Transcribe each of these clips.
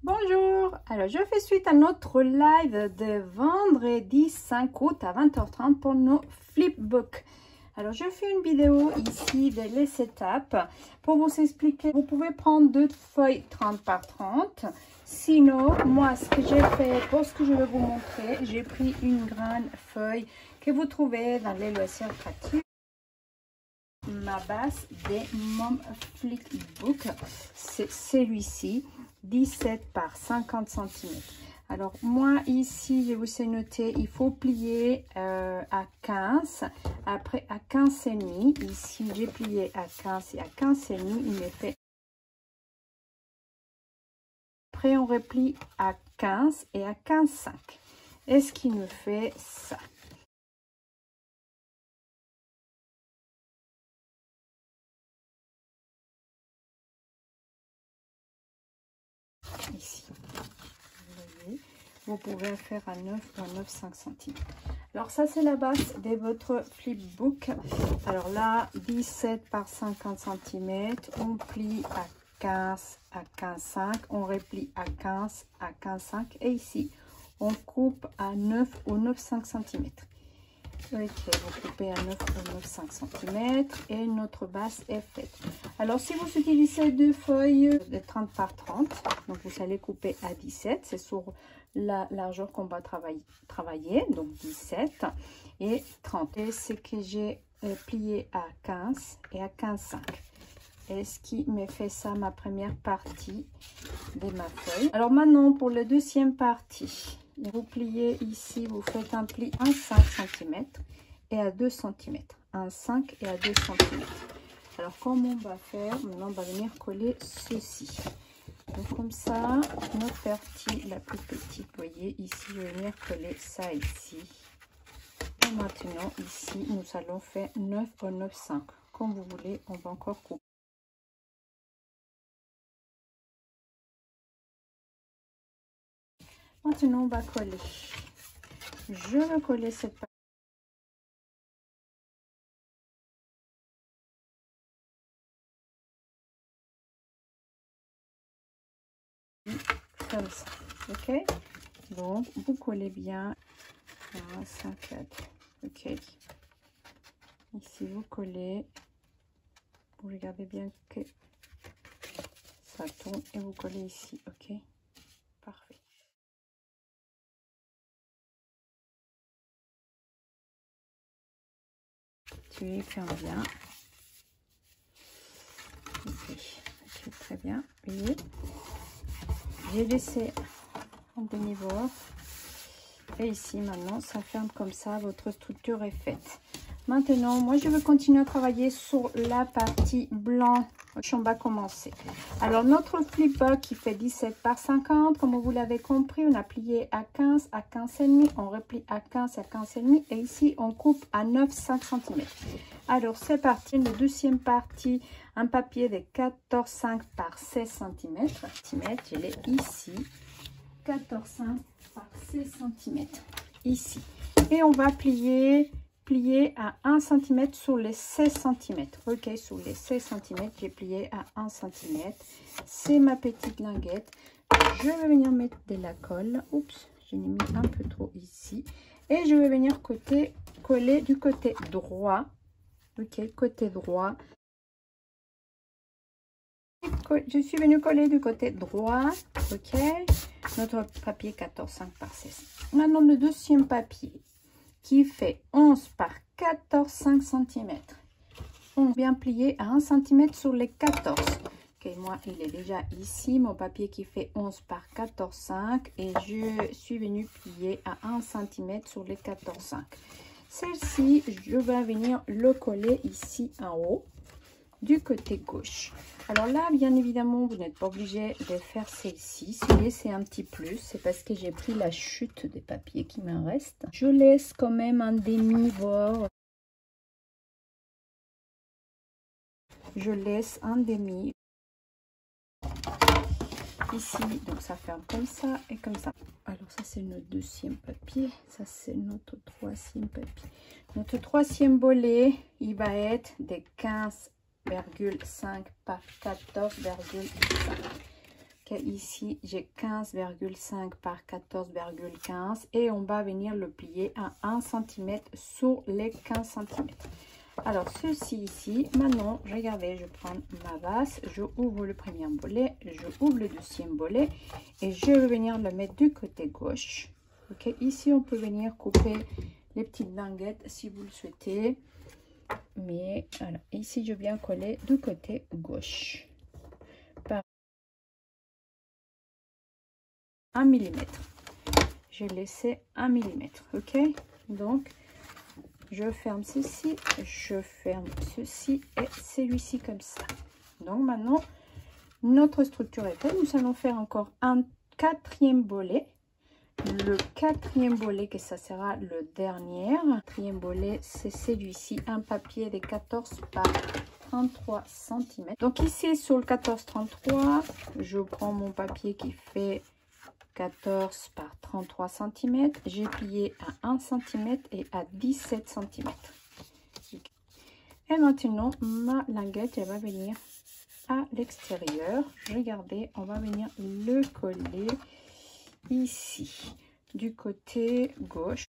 Bonjour, alors je fais suite à notre live de vendredi 5 août à 20h30 pour nos flipbooks. Alors je fais une vidéo ici de les étapes pour vous expliquer. Vous pouvez prendre deux feuilles 30 par 30. Sinon, moi ce que j'ai fait pour ce que je vais vous montrer, j'ai pris une grande feuille que vous trouvez dans les loisirs gratuits. Ma base de mon flipbook, c'est celui-ci, 17 par 50 cm. Alors moi ici je vous ai noté, il faut plier à 15, après à 15 et demi. Ici j'ai plié à 15 et à 15 et demi, il me fait. Après on replie à 15 et à 15,5. Est-ce qu'il me fait ça? Ici, vous voyez, vous pouvez faire à 9 ou à 9,5 cm. Alors ça c'est la base de votre flipbook. Alors là 17 par 50 cm, on plie à 15 à 15,5, on replie à 15 à 15,5 et ici on coupe à 9 ou 9,5 cm. Ok, vous coupez à 9 ou 9,5 cm et notre base est faite. Alors si vous utilisez deux feuilles de 30 par 30, donc vous allez couper à 17, c'est sur la largeur qu'on va travailler, donc 17 et 30. Et ce que j'ai plié à 15 et à 15,5. Et ce qui me fait ça, ma première partie de ma feuille. Alors maintenant, pour la deuxième partie, vous pliez ici, vous faites un pli à 5 cm et à 2 cm. Un 5 et à 2 cm. Alors, comme on va faire, maintenant, on va venir coller ceci. Donc, comme ça, notre partie la plus petite, vous voyez, ici, je vais venir coller ça ici. Et maintenant, ici, nous allons faire 9 ou 9,5. Comme vous voulez, on va encore couper. Maintenant, on va coller. Je vais coller cette partie. Comme ça, ok? Donc, vous collez bien. 1, 5, 4, ok? Ici, vous collez. Vous regardez bien que ça tourne et vous collez ici, ok? Parfait. Tu les fermes bien. Ok, très bien. Vous voyez, j'ai laissé un demi-bord. Et ici, maintenant, ça ferme comme ça. Votre structure est faite. Maintenant, moi, je vais continuer à travailler sur la partie blanc. On va commencer. Alors, notre flipbook qui fait 17 par 50, comme vous l'avez compris, on a plié à 15 à 15,5. On replie à 15 à 15,5. Et ici, on coupe à 9,5 cm. Alors, c'est parti. La deuxième partie, un papier de 14,5 par 16 cm. Je l'ai ici. 14,5 par 16 cm. Ici. Et on va plier à 1 cm sur les 16 cm. Ok, sur les 16 cm, j'ai plié à 1 cm. C'est ma petite linguette. Je vais venir mettre de la colle. Oups, j'ai mis un peu trop ici. Et je vais venir coller du côté droit. Ok, côté droit. Je suis venue coller du côté droit. Ok, notre papier 14,5 par 16. Maintenant, le deuxième papier qui fait 11 par 14,5 cm. On vient plier à 1 cm sur les 14. Ok, moi, il est déjà ici, mon papier qui fait 11 par 14,5 et je suis venue plier à 1 cm sur les 14,5. Celle-ci, je vais venir le coller ici en haut du côté gauche. Alors là, bien évidemment, vous n'êtes pas obligé de faire celle-ci. Si c'est un petit plus, c'est parce que j'ai pris la chute des papiers qui me restent. Je laisse quand même un demi-bord. Je laisse un demi. Ici, donc ça ferme comme ça et comme ça. Alors ça, c'est notre deuxième papier. Ça, c'est notre troisième papier. Notre troisième bolet, il va être de 15,5 par 14,5. Ok, Ok, ici j'ai 15,5 par 14,15 et on va venir le plier à 1 cm sur les 15 cm. Alors ceci ici, maintenant regardez, je prends ma vase, je ouvre le premier bolet, je ouvre le deuxième bolet et je vais venir le mettre du côté gauche. Ok, ici on peut venir couper les petites languettes si vous le souhaitez, mais voilà, ici je viens coller du côté gauche par 1 mm. J'ai laissé 1 mm. Ok, donc je ferme ceci, je ferme ceci et celui-ci comme ça. Donc maintenant, notre structure est faite. Nous allons faire encore un quatrième bolet. Le quatrième bolet, que ça sera le dernier. Le quatrième bolet, c'est celui-ci, un papier de 14 par 33 cm. Donc ici, sur le 14-33, je prends mon papier qui fait 14 par 33 cm. J'ai plié à 1 cm et à 17 cm. Et maintenant, ma languette, elle va venir à l'extérieur. Regardez, on va venir le coller ici, du côté gauche.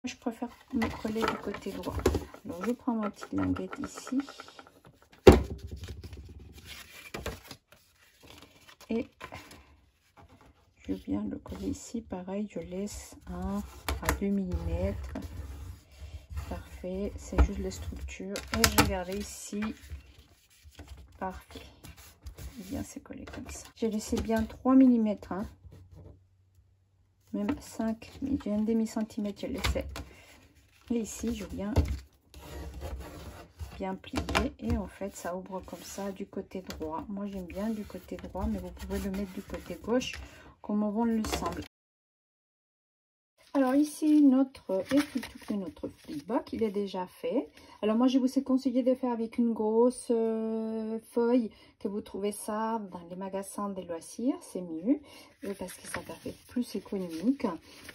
Je préfère me coller du côté droit. Alors, je prends ma petite languette ici. Et je viens le coller ici. Pareil, je laisse 1 à 2 mm. Parfait, c'est juste les structures. Et regardez ici. Parfait. Bien, c'est collé comme ça. J'ai laissé bien 3 mm. Hein. Même 5, j'ai un demi-centimètre, je laissé. Et ici, je viens bien plier. Et en fait, ça ouvre comme ça du côté droit. Moi, j'aime bien du côté droit, mais vous pouvez le mettre du côté gauche, comme on le semble. Alors ici, notre écriture de notre flipbook, il est déjà fait. Alors moi, je vous ai conseillé de faire avec une grosse feuille, que vous trouvez ça dans les magasins des loisirs, c'est mieux, parce que ça va faire plus économique.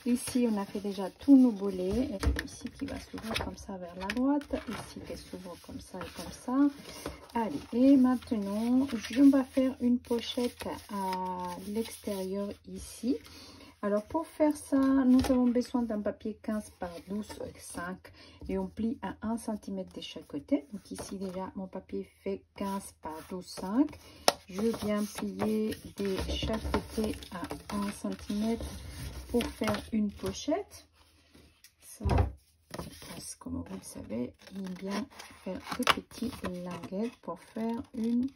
Ici, on a fait déjà tous nos bolets. Et ici, qui va s'ouvrir comme ça vers la droite. Ici, qui s'ouvre comme ça et comme ça. Allez, et maintenant, je vais faire une pochette à l'extérieur ici. Alors pour faire ça, nous avons besoin d'un papier 15 par 12,5 et on plie à 1 cm de chaque côté. Donc ici déjà mon papier fait 15 par 12,5. Je viens plier de chaque côté à 1 cm pour faire une pochette. Ça passe, comme vous le savez, il bien faire des petites languettes pour faire une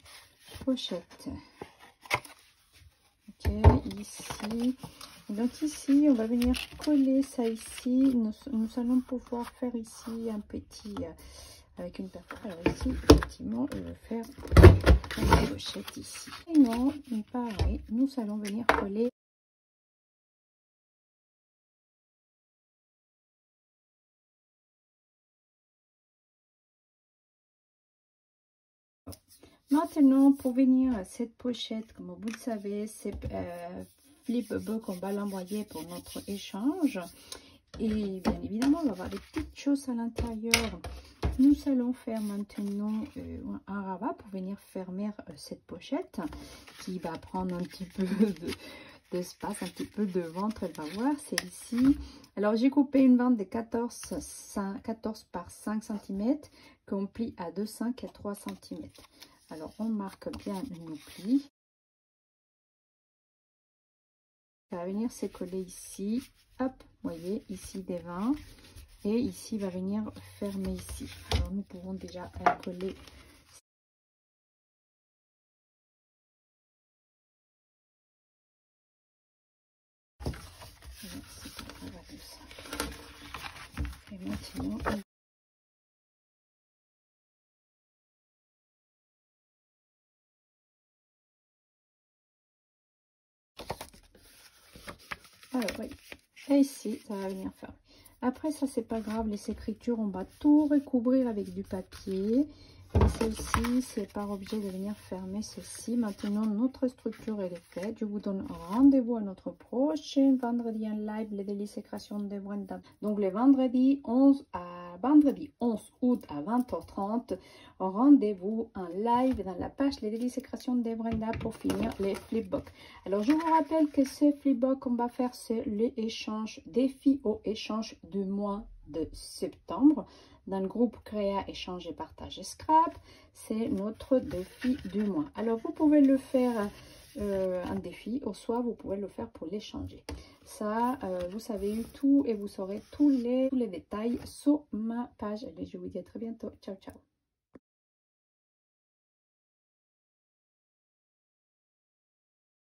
pochette. Ok, ici. Donc ici, on va venir coller ça ici. Nous allons pouvoir faire ici un petit, avec une perforation. Alors ici, effectivement, je vais faire une pochette ici. Et non, pareil, nous allons venir coller. Maintenant, pour venir à cette pochette, comme vous le savez, c'est flipbook, on va l'envoyer pour notre échange. Et bien évidemment, on va avoir des petites choses à l'intérieur. Nous allons faire maintenant un rabat pour venir fermer cette pochette qui va prendre un petit peu d'espace, un petit peu de ventre, elle va voir, c'est ici. Alors j'ai coupé une bande de 14 par 5 cm qu'on plie à 2,5 et 3 cm. Alors on marque bien nos plis. Ça va venir se coller ici, hop, vous voyez, ici des 20 et ici va venir fermer ici. Alors nous pouvons déjà coller. Et maintenant, alors oui, et ici ça va venir faire. Après ça, c'est pas grave, les écritures, on va tout recouvrir avec du papier Et ceci, c'est pas obligé de venir fermer ceci. Maintenant, notre structure elle est faite. Je vous donne rendez-vous à notre prochain vendredi en live, les délices et créations de Brenda. Donc, le vendredi 11 août à 20h30, rendez-vous en live dans la page les délices et créations de Brenda pour finir les flipbooks. Alors, je vous rappelle que ces flipbooks qu'on va faire, c'est l'échange défi au échange du mois de septembre. Dans le groupe Créa, Échange et Partage et Scrap, c'est notre défi du mois. Alors, vous pouvez le faire un défi, ou soit vous pouvez le faire pour l'échanger. Ça, vous savez tout et vous saurez tous les détails sur ma page. Et je vous dis à très bientôt. Ciao, ciao.